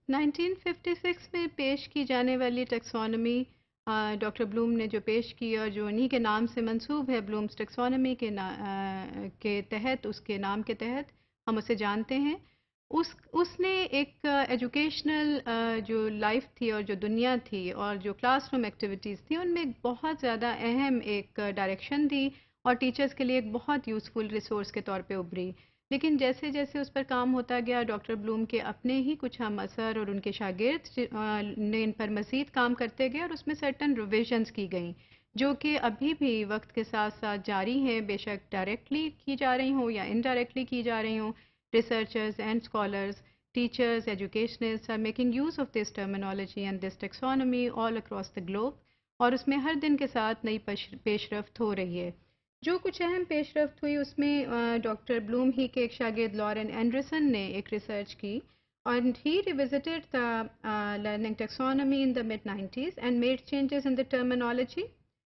1956 میں پیش کی جانے والی ٹیکسونومی ڈاکٹر بلوم نے جو پیش کی اور جو انہی کے نام سے منسوب ہے، بلومز ٹیکسونومی کے تحت، اس کے نام کے تحت ہم اسے جانتے ہیں. اس نے ایک ایجوکیشنل جو لائف تھی اور جو دنیا تھی اور جو کلاس روم ایکٹیویٹیز تھی، ان میں ایک بہت زیادہ اہم ایک ڈائریکشن دی اور ٹیچرز کے لیے ایک بہت یوزفل ریسورس کے طور پہ ابھری. لیکن جیسے جیسے اس پر کام ہوتا گیا، ڈاکٹر بلوم کے اپنے ہی کچھ ہم اثر اور ان کے شاگرد نے ان پر مزید کام کرتے گئے اور اس میں سرٹن ریویژنز کی گئیں جو کہ ابھی بھی وقت کے ساتھ ساتھ جاری ہیں، بے شک ڈائریکٹلی کی جا رہی ہوں یا انڈائریکٹلی کی جا رہی ہوں. Researchers and scholars, teachers, educationists are making use of this terminology and this taxonomy all across the globe. اور اس میں ہر دن کے ساتھ نئی پیش رفت ہو رہی ہے. جو کچھ اہم پیش رفت ہوئی اس میں ڈاکٹر بلوم ہی کے ایک شاگرد لارن اینڈرسن نے ایک ریسرچ کی and he revisited the learning taxonomy in the mid-90s and made changes in the terminology,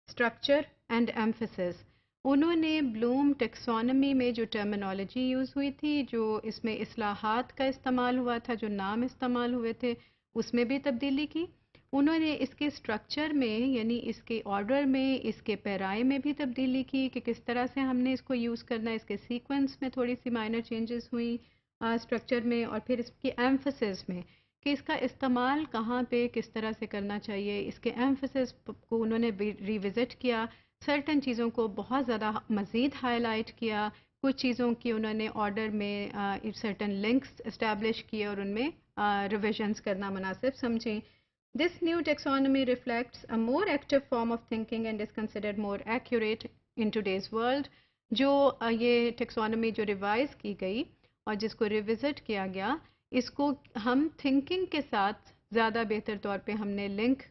structure and emphasis. انہوں نے بلوم ٹیکسونومی میں جو ٹرمینالوجی یوز ہوئی تھی، جو اس میں اصلاحات کا استعمال ہوا تھا، جو نام استعمال ہوئے تھے، اس میں بھی تبدیلی کی. انہوں نے اس کے اسٹرکچر میں، یعنی اس کے آرڈر میں، اس کے پیرائے میں بھی تبدیلی کی کہ کس طرح سے ہم نے اس کو یوز کرنا ہے. اس کے سیکوینس میں تھوڑی سی مائنر چینجز ہوئیں اسٹرکچر میں، اور پھر اس کی ایمفسس میں کہ اس کا استعمال کہاں پہ کس طرح سے کرنا چاہیے. اس کے ایمفسس کو انہوں نے ریوزٹ کیا، سرٹن چیزوں کو بہت زیادہ مزید ہائی لائٹ کیا، کچھ چیزوں کی انہوں نے آرڈر میں سرٹن لنکس اسٹیبلش کیے اور ان میں ریویژنس کرنا مناسب سمجھیں. This new taxonomy reflects a more active form of thinking and is considered more accurate in today's world. جو یہ ٹیکسونومی جو ریوائز کی گئی اور جس کو ریوزٹ کیا گیا، اس کو ہم تھنکنگ کے ساتھ زیادہ بہتر طور پہ ہم نے لنک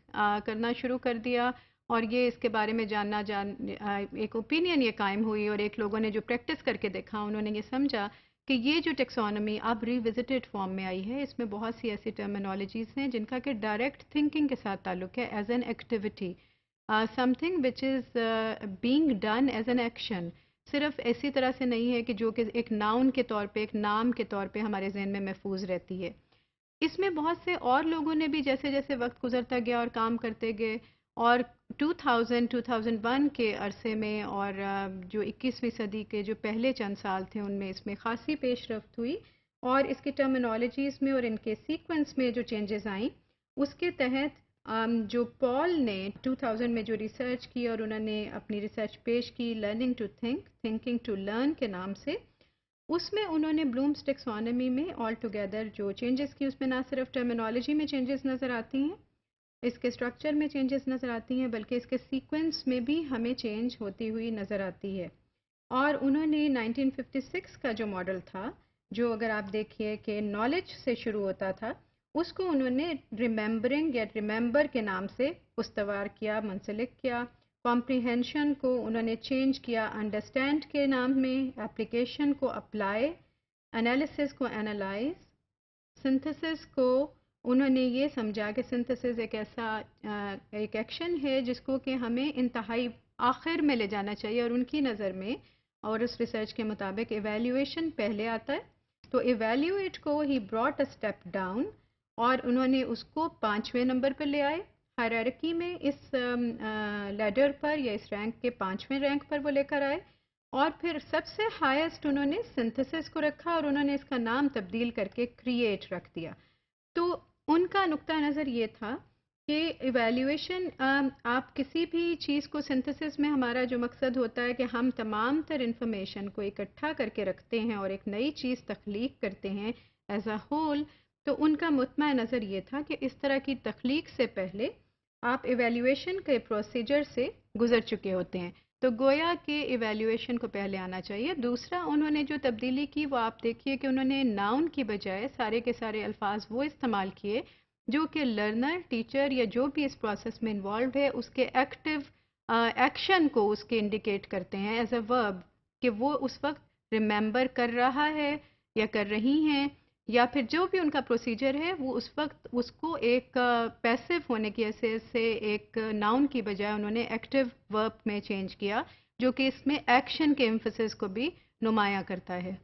کرنا شروع کر دیا، اور یہ اس کے بارے میں ایک اوپینین یہ قائم ہوئی، اور ایک لوگوں نے جو پریکٹس کر کے دیکھا انہوں نے یہ سمجھا کہ یہ جو ٹیکسونومی اب ریوزٹڈ فارم میں آئی ہے، اس میں بہت سی ایسی ٹرمینالوجیز ہیں جن کا کہ ڈائریکٹ تھنکنگ کے ساتھ تعلق ہے، as an activity, some thing which is being done as an action. صرف ایسی طرح سے نہیں ہے کہ جو کہ ایک ناؤن کے طور پہ، ایک نام کے طور پہ ہمارے ذہن میں محفوظ رہتی ہے. اس میں بہت سے اور لوگوں نے بھی جیسے جیسے وقت گزرتا گیا اور کام کرتے گئے، اور 2001 کے عرصے میں اور جو 21ویں صدی کے جو پہلے چند سال تھے ان میں اس میں خاصی پیش رفت ہوئی، اور اس کی ٹرمینالوجیز میں اور ان کے سیکوینس میں جو چینجز آئیں اس کے تحت جو پال نے 2000 میں جو ریسرچ کی اور انہوں نے اپنی ریسرچ پیش کی learning to think, thinking to learn کے نام سے، اس میں انہوں نے بلومز ٹیکسونومی میں آل ٹوگیدر جو چینجز کی، اس میں نہ صرف ٹرمینالوجی میں چینجز نظر آتی ہیں، اس کے اسٹرکچر میں چینجز نظر آتی ہیں، بلکہ اس کے سیکوینس میں بھی ہمیں چینج ہوتی ہوئی نظر آتی ہے. اور انہوں نے 1956 کا جو ماڈل تھا، جو اگر آپ دیکھیے کہ نالج سے شروع ہوتا تھا، اس کو انہوں نے ریممبرنگ یا ریممبر کے نام سے استوار کیا، منسلک کیا. کمپریہنشن کو انہوں نے چینج کیا انڈرسٹینڈ کے نام میں، اپلیکیشن کو اپلائی، انالیسس کو انالائز، سنتھسس کو انہوں نے یہ سمجھا کہ سنتھسس ایک ایسا ایک ایکشن ہے جس کو کہ ہمیں انتہائی آخر میں لے جانا چاہیے، اور ان کی نظر میں اور اس ریسرچ کے مطابق ایویلیویشن پہلے آتا ہے. تو ایویلیویٹ کو ہی براٹ اے اسٹیپ ڈاؤن، اور انہوں نے اس کو 5ویں نمبر پر لے آئے ہائرارکی میں، اس لیڈر پر یا اس رینک کے 5ویں رینک پر وہ لے کر آئے، اور پھر سب سے ہائیسٹ انہوں نے سنتھسس کو رکھا اور انہوں نے اس کا نام تبدیل کر کے کریٹ رکھ دیا. تو ان کا نقطہ نظر یہ تھا کہ ایویلیویشن، آپ کسی بھی چیز کو سنتھسس میں ہمارا جو مقصد ہوتا ہے کہ ہم تمام تر انفارمیشن کو اکٹھا کر کے رکھتے ہیں اور ایک نئی چیز تخلیق کرتے ہیں ایز اے ہول. تو ان کا مطمع نظر یہ تھا کہ اس طرح کی تخلیق سے پہلے آپ ایویلیویشن کے پروسیجر سے گزر چکے ہوتے ہیں، تو گویا کہ ایویلیویشن کو پہلے آنا چاہیے. دوسرا انہوں نے جو تبدیلی کی وہ آپ دیکھیے کہ انہوں نے ناؤن کی بجائے سارے کے سارے الفاظ وہ استعمال کیے جو کہ لرنر، ٹیچر یا جو بھی اس پروسیس میں انوالوڈ ہے اس کے ایکٹیو ایکشن کو اس کے انڈیکیٹ کرتے ہیں ایز اے ورب، کہ وہ اس وقت ریممبر کر رہا ہے یا کر رہی ہیں، یا پھر جو بھی ان کا پروسیجر ہے وہ اس وقت اس کو ایک پیسو ہونے کی حیثیت سے ایک ناؤن کی بجائے انہوں نے ایکٹیو ورب میں چینج کیا، جو کہ اس میں ایکشن کے ایمفسس کو بھی نمایاں کرتا ہے.